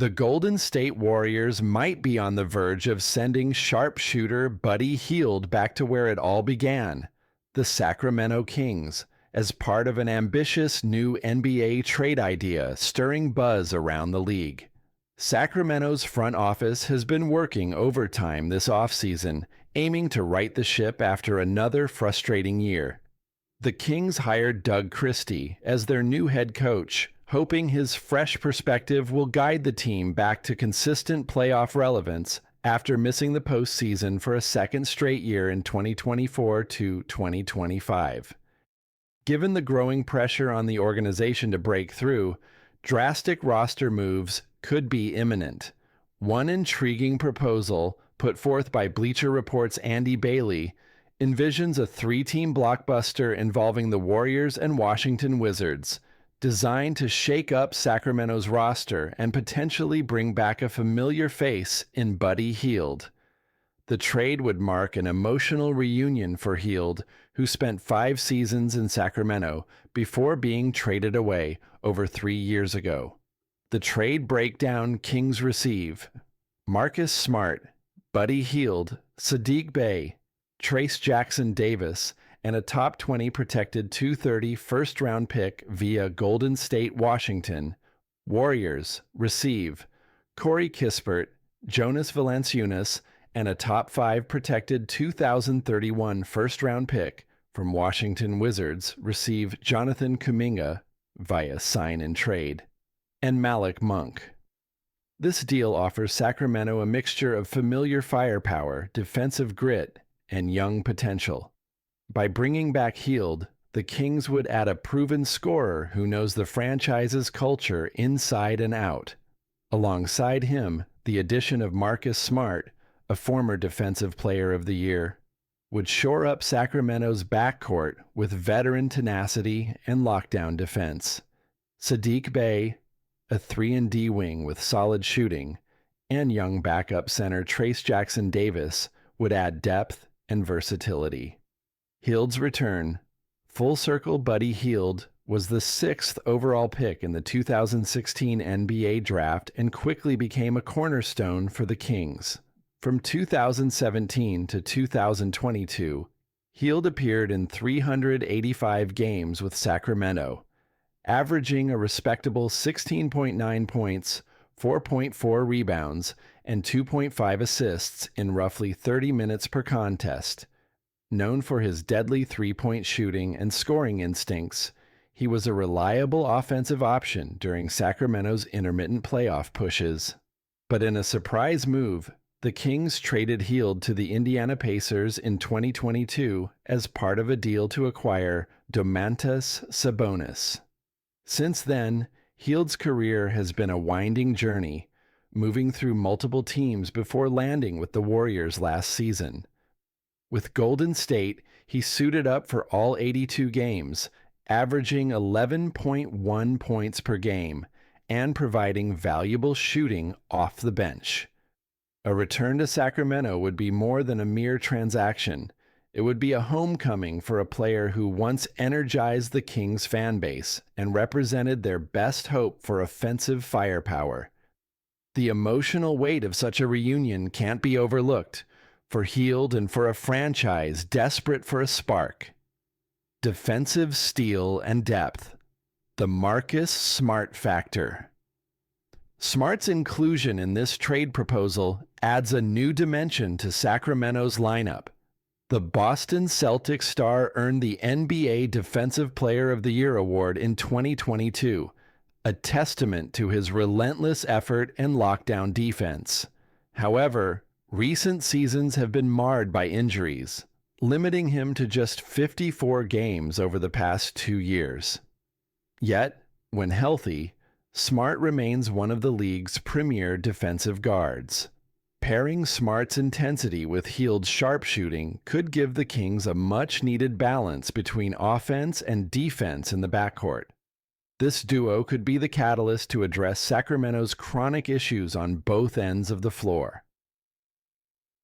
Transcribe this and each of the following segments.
The Golden State Warriors might be on the verge of sending sharpshooter Buddy Hield back to where it all began, the Sacramento Kings, as part of an ambitious new NBA trade idea stirring buzz around the league. Sacramento's front office has been working overtime this offseason, aiming to right the ship after another frustrating year. The Kings hired Doug Christie as their new head coach, hoping his fresh perspective will guide the team back to consistent playoff relevance after missing the postseason for a second straight year in 2024 to 2025. Given the growing pressure on the organization to break through, drastic roster moves could be imminent. One intriguing proposal, put forth by Bleacher Report's Andy Bailey, envisions a three-team blockbuster involving the Warriors and Washington Wizards, designed to shake up Sacramento's roster and potentially bring back a familiar face in Buddy Hield. The trade would mark an emotional reunion for Hield, who spent 5 seasons in Sacramento before being traded away over 3 years ago. The trade breakdown Kings receive: Marcus Smart, Buddy Hield, Saddiq Bey, Trayce Jackson-Davis, and a top 20 protected 230 first-round pick via Golden State, Washington. Warriors receive Corey Kispert, Jonas Valanciunas, and a top 5 protected 2031 first-round pick from Washington Wizards receive Jonathan Kuminga via sign and trade, and Malik Monk. This deal offers Sacramento a mixture of familiar firepower, defensive grit, and young potential. By bringing back Hield, the Kings would add a proven scorer who knows the franchise's culture inside and out. Alongside him, the addition of Marcus Smart, a former Defensive Player of the Year, would shore up Sacramento's backcourt with veteran tenacity and lockdown defense. Saddiq Bey, a 3-and-D wing with solid shooting, and young backup center Trayce Jackson-Davis would add depth and versatility. Hield's return: full circle Buddy Hield was the 6th overall pick in the 2016 NBA draft and quickly became a cornerstone for the Kings. From 2017 to 2022, Hield appeared in 385 games with Sacramento, averaging a respectable 16.9 points, 4.4 rebounds, and 2.5 assists in roughly 30 minutes per contest. Known for his deadly three-point shooting and scoring instincts, he was a reliable offensive option during Sacramento's intermittent playoff pushes. But in a surprise move, the Kings traded Hield to the Indiana Pacers in 2022 as part of a deal to acquire Domantas Sabonis. Since then, Hield's career has been a winding journey, moving through multiple teams before landing with the Warriors last season. With Golden State, he suited up for all 82 games, averaging 11.1 points per game and providing valuable shooting off the bench. A return to Sacramento would be more than a mere transaction. It would be a homecoming for a player who once energized the Kings fan base and represented their best hope for offensive firepower. The emotional weight of such a reunion can't be overlooked, for Hield and for a franchise desperate for a spark. Defensive steel and depth. The Marcus Smart factor. Smart's inclusion in this trade proposal adds a new dimension to Sacramento's lineup. The Boston Celtics star earned the NBA Defensive Player of the Year award in 2022, a testament to his relentless effort and lockdown defense. However, recent seasons have been marred by injuries, limiting him to just 54 games over the past 2 years. Yet, when healthy, Smart remains one of the league's premier defensive guards. Pairing Smart's intensity with Hield's sharpshooting could give the Kings a much-needed balance between offense and defense in the backcourt. This duo could be the catalyst to address Sacramento's chronic issues on both ends of the floor.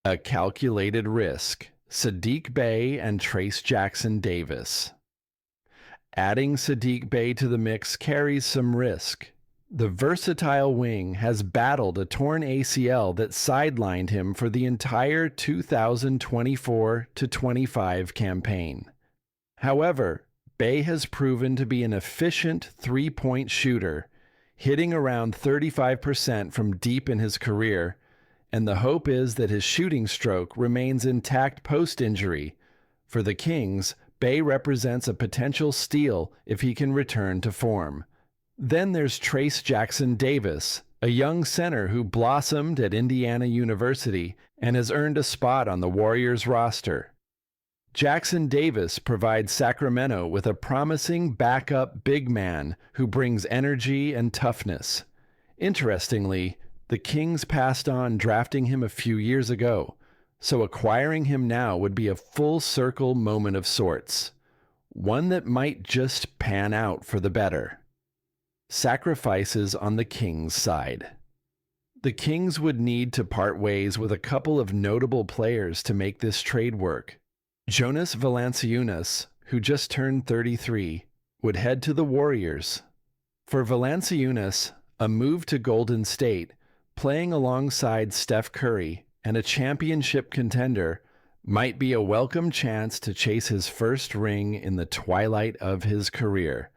A calculated risk: Saddiq Bey and Trayce Jackson-Davis. Adding Saddiq Bey to the mix carries some risk. The versatile wing has battled a torn ACL that sidelined him for the entire 2024-25 campaign. However, Bey has proven to be an efficient three-point shooter, hitting around 35% from deep in his career, and the hope is that his shooting stroke remains intact post-injury. For the Kings, Bey represents a potential steal if he can return to form. Then there's Trayce Jackson-Davis, a young center who blossomed at Indiana University and has earned a spot on the Warriors roster. Jackson-Davis provides Sacramento with a promising backup big man who brings energy and toughness. Interestingly, the Kings passed on drafting him a few years ago, so acquiring him now would be a full-circle moment of sorts, one that might just pan out for the better. Sacrifices on the Kings' side. The Kings would need to part ways with a couple of notable players to make this trade work. Jonas Valanciunas, who just turned 33, would head to the Warriors. For Valanciunas, a move to Golden State, playing alongside Steph Curry and a championship contender, might be a welcome chance to chase his first ring in the twilight of his career.